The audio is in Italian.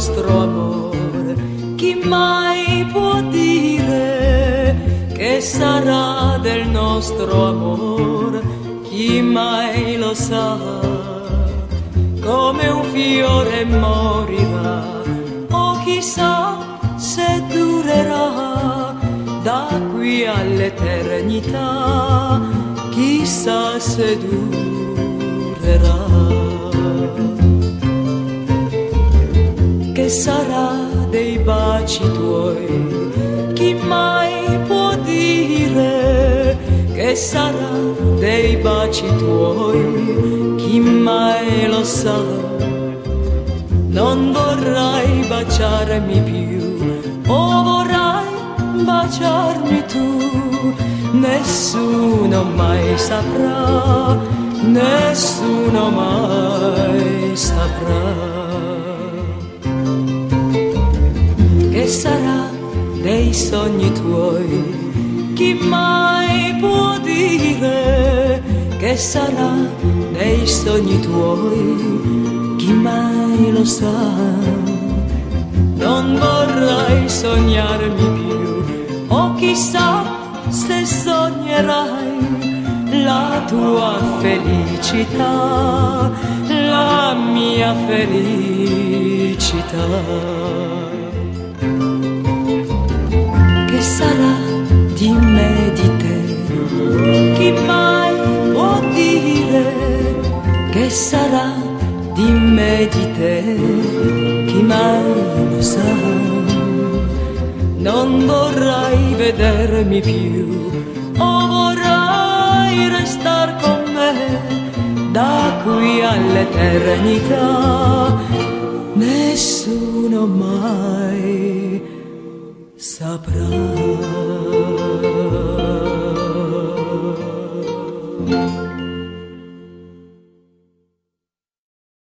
nostro amore, chi mai può dire che sarà del nostro amore? Chi mai lo sa? Come un fiore morirà, o chissà se durerà da qui all'eternità, chissà se durerà. Che sarà dei baci tuoi? Chi mai può dire che sarà dei baci tuoi? Chi mai lo sa? Non vorrai baciarmi più, o vorrai baciarmi tu? Nessuno mai saprà, nessuno mai saprà. Che sarà dei sogni tuoi? Chi mai può dire che sarà dei sogni tuoi? Chi mai lo sa? Non vorrai sognarmi più, o chissà se sognerai la tua felicità, la mia felicità. Che sarà di me, di te? Chi mai può dire che sarà di me, di te? Chi mai lo sa? Non vorrai vedermi più, o vorrai restar con me da qui all'eternità? Nessuno mai saprà.